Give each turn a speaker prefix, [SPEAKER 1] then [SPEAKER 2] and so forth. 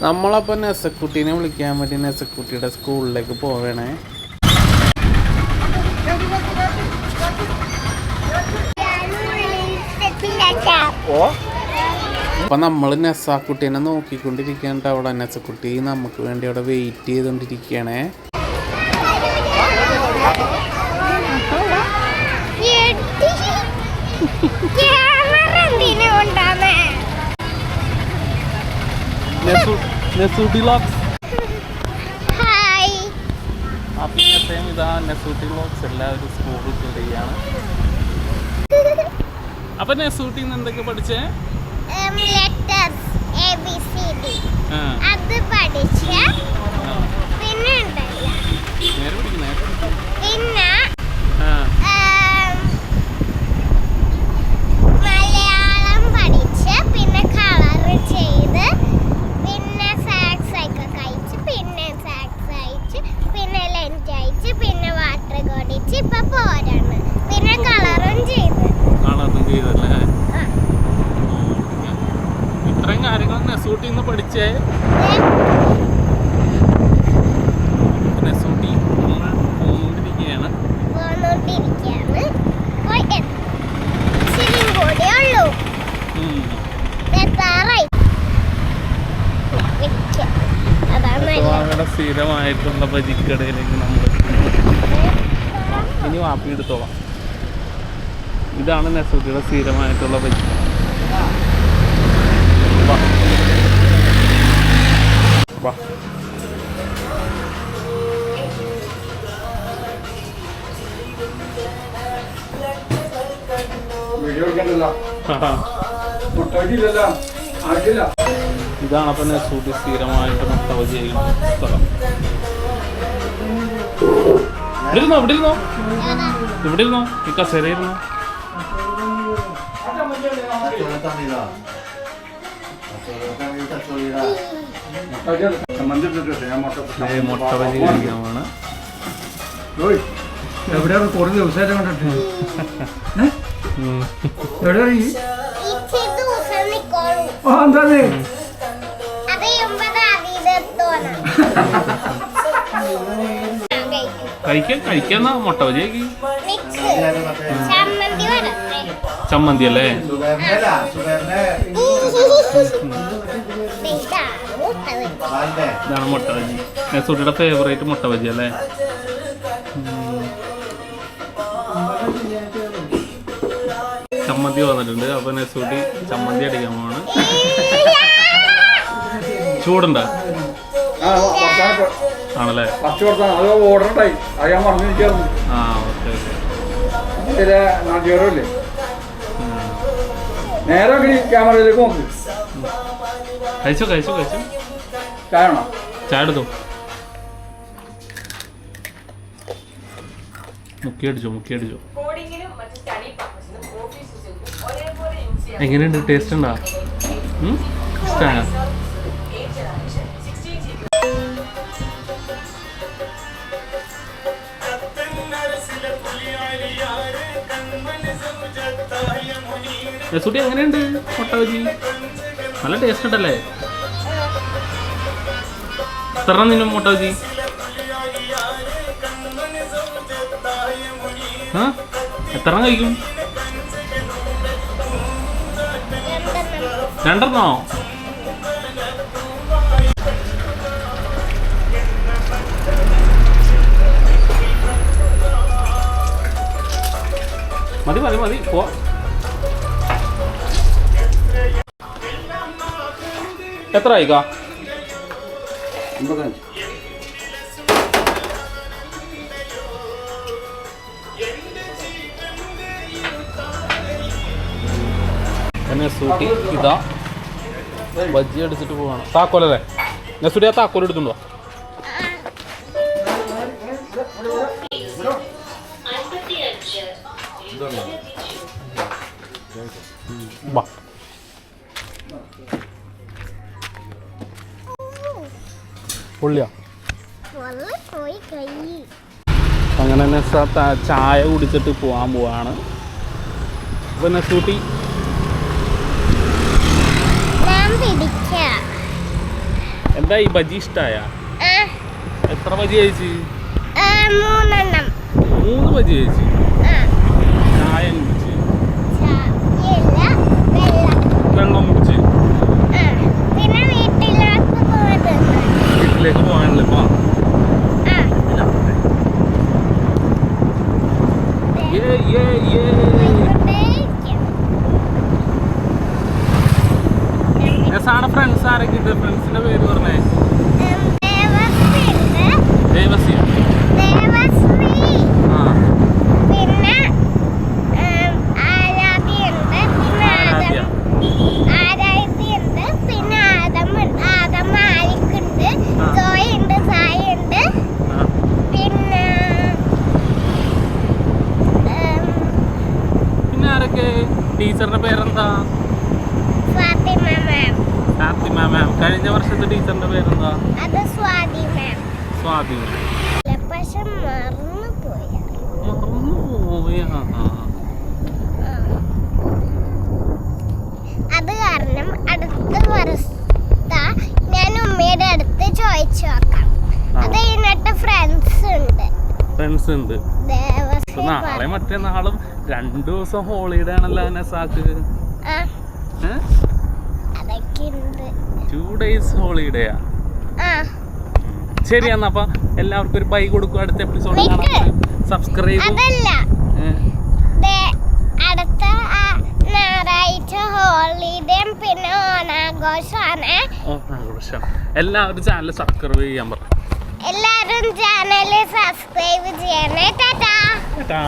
[SPEAKER 1] നമ്മളപ്പോൾ നെസക്കുട്ടീനെ വിളിക്കാൻ വേണ്ടി നെസക്കുട്ടിയുടെ സ്കൂളിലേക്ക് പോവേണേ. അപ്പം നമ്മൾ നെസാക്കുട്ടീനെ നോക്കിക്കൊണ്ടിരിക്കുകയാണ് അവിടെ. നെസക്കുട്ടി നമുക്ക് വേണ്ടി അവിടെ വെയിറ്റ് ചെയ്തുകൊണ്ടിരിക്കുകയാണേ. എല്ലാവരും സ്കൂളിൽ കയറിയാണ്. അപ്പൊ നെസൂട്ടിന്ന് എന്തൊക്കെ പഠിച്ചേ?
[SPEAKER 2] മലയാളം പഠിച്ച് പിന്നെ കളർ ചെയ്ത് പിന്നെ സാക്സ് ഒക്കെ കഴിച്ച് പിന്നെ സാക്സ് അയച്ച് പിന്നെ ലഞ്ച് അയച്ച് പിന്നെ വാട്ടർ കൊടിച്ച് ഇപ്പൊ പോരാണ്. പിന്നെ കളറും
[SPEAKER 1] ചെയ്തല്ലേ? ഇത്രയും കാര്യങ്ങൾ നെസൂട്ടിന്ന് പഠിച്ചേ. നെസൂട്ടി പോന്നിരിക്കുകയാണ്. സ്ഥിരമായിട്ടുള്ള ബജിക്കടയിലേക്ക് നമ്മൾ ഇനി വാപ്പി എടുത്തോളാം. ഇതാണ് നെസൂട്ടിയുടെ സ്ഥിരമായിട്ടുള്ള ബജി. ഇതാണ് അപ്പം നെസൂട്ടി സ്ഥിരമായിട്ട് മുട്ട ബജി ചെയ്യുന്ന സ്ഥലം. ഇവിടെ ഇരുന്നോ ഈ കസേര ഇരുന്നോ. മുട്ട ബജി കഴിക്കാനാണ്.
[SPEAKER 3] എവിടെയാണ് കുറേ ദിവസമായിട്ട് കണ്ടിട്ട്? എവിടെ
[SPEAKER 1] കഴിക്കാന്ന മുട്ട ബജി ചമ്മന്തി അല്ലേ? ഇതാണ് മുട്ട ബജി. നെസൂട്ടിയുടെ ഫേവറേറ്റ് മുട്ട ബജി അല്ലേ? ചമ്മന്തി വന്നിട്ടുണ്ട്. അപ്പൊ നെസൂട്ടി ചമ്മന്തി അടിക്കാൻ പോവാണ്. ചൂടുണ്ടോ? ആണല്ലേ? ആ ഓക്കെ കഴിച്ചോ കഴിച്ചോ കഴിച്ചോ. ചായ എടുത്തോ. മുക്കിയടിച്ചോ മുക്കിയടിച്ചോ. എങ്ങനെയുണ്ട്? ടേസ്റ്റ് ഉണ്ടോ? ഇഷ്ടമാണ്. നെസൂട്ടി എങ്ങനെയുണ്ട് മുട്ട ബജി? നല്ല ടേസ്റ്റ് ഉണ്ടല്ലേ? എത്ര നിന്നും മുട്ട ബജി? ആ എത്ര കഴിക്കും? രണ്ടെണ്ണോ? മതി മതി മതി പോ. എത്ര ആയിക്കാ?
[SPEAKER 3] 55.
[SPEAKER 1] നെസൂട്ടി ഇതാ ബജ്ജി അടിച്ചിട്ട് പോവാണ്. താക്കോലല്ലേ നെസൂട്ടി? ആ താക്കോൽ എടുത്തുണ്ടോ? പൊള്ളിയാ? അങ്ങനെ ചായ കുടിച്ചിട്ട് പോകാൻ പോവാണ്. അപ്പൊ നെസൂട്ടി എന്താ ഈ ബജി ഇഷ്ടായ?
[SPEAKER 2] ആ,
[SPEAKER 1] എത്ര ബജി കഴിച്ച്?
[SPEAKER 2] 3 എണ്ണം.
[SPEAKER 1] 3 ബജി കഴിച്ച്.
[SPEAKER 2] ആ,
[SPEAKER 1] ചായ കുടിച്ച്,
[SPEAKER 2] ചായയില്ല, വെള്ളം.
[SPEAKER 1] വെള്ളം കുടിച്ച്.
[SPEAKER 2] ആ, പിന്നെ വീട്ടിലേക്ക് പോയതെന്ന്.
[SPEAKER 1] വീട്ടിലേക്ക് പോകാനല്ലേ ഇപ്പൊ?
[SPEAKER 2] ആ, പോയിക്കൊണ്ടേയിരിക്കും.
[SPEAKER 1] രസാണ്. ഫ്രണ്ട്സ് ആരൊക്കെ ഉണ്ട്? ഫ്രണ്ട്സിന്റെ പേര് പറഞ്ഞേ.
[SPEAKER 2] ദേവശ്രീ ഉണ്ട്.
[SPEAKER 1] ദേവസ്യ.
[SPEAKER 2] ദേവശ്രീ.
[SPEAKER 1] ആ,
[SPEAKER 2] പിന്നെ ആരാധ്യയുണ്ട്. പിന്നെ
[SPEAKER 1] ആരാധ്യ.
[SPEAKER 2] ആരാധ്യയുണ്ട്. പിന്നെ ആദം ആരിക്കുണ്ട്.
[SPEAKER 1] ആ.
[SPEAKER 2] ജോയുണ്ട്, സായുണ്ട്.
[SPEAKER 1] ആ.
[SPEAKER 2] പിന്നെ
[SPEAKER 1] പിന്നെ ആരൊക്കെ? ടീച്ചറിന്റെ പേരെന്താ?
[SPEAKER 2] ഫാത്തിമ മാം.
[SPEAKER 1] ഫാത്തിമ മാം. കഴിഞ്ഞ വർഷത്തെ ടീച്ചറിന്റെ പേരെന്താ?
[SPEAKER 2] അത് സ്വാതി മാം.
[SPEAKER 1] സ്വാതി.
[SPEAKER 2] പക്ഷെ മറന്നുപോയി.
[SPEAKER 1] മറന്നുപോയ.
[SPEAKER 2] അത് കാരണം അടുത്ത വർഷത്തെ ഞാൻ ഉമ്മയുടെ അടുത്ത് ചോദിച്ചു നോക്കാം. അത് കഴിഞ്ഞിട്ട് ഫ്രണ്ട്സ് ഉണ്ട്.
[SPEAKER 1] ഫ്രണ്ട്സ് ഉണ്ട്.
[SPEAKER 2] ദേവശ്രീ
[SPEAKER 1] നാളെ മറ്റന്നാളും 2 ദിവസം ഹോളിഡേ ആണല്ലോ നസാക്ക്.
[SPEAKER 2] ആ, അതൊക്കെ ഉണ്ട്.
[SPEAKER 1] 2 days ഹോളിഡേയാ.
[SPEAKER 2] ആ,
[SPEAKER 1] ശരി എന്നാ അപ്പൊ എല്ലാവർക്കും ഒരു ബൈ കൊടുക്കും. അടുത്ത എപ്പിസോഡ് സബ്സ്ക്രൈബ്.
[SPEAKER 2] അതല്ല അടുത്ത ഞായറാഴ്ച ഹോളിഡേയും പിന്നെ ഓണാഘോഷമാണ്.
[SPEAKER 1] ഓണാഘോഷം. എല്ലാവരും ചാനൽ സബ്സ്ക്രൈബ് ചെയ്യാൻ പറ.
[SPEAKER 2] എല്ലാവരും ചാനൽ സബ്സ്ക്രൈബ് ചെയ്യണേ. ടാറ്റാ.
[SPEAKER 1] ടാറ്റാ.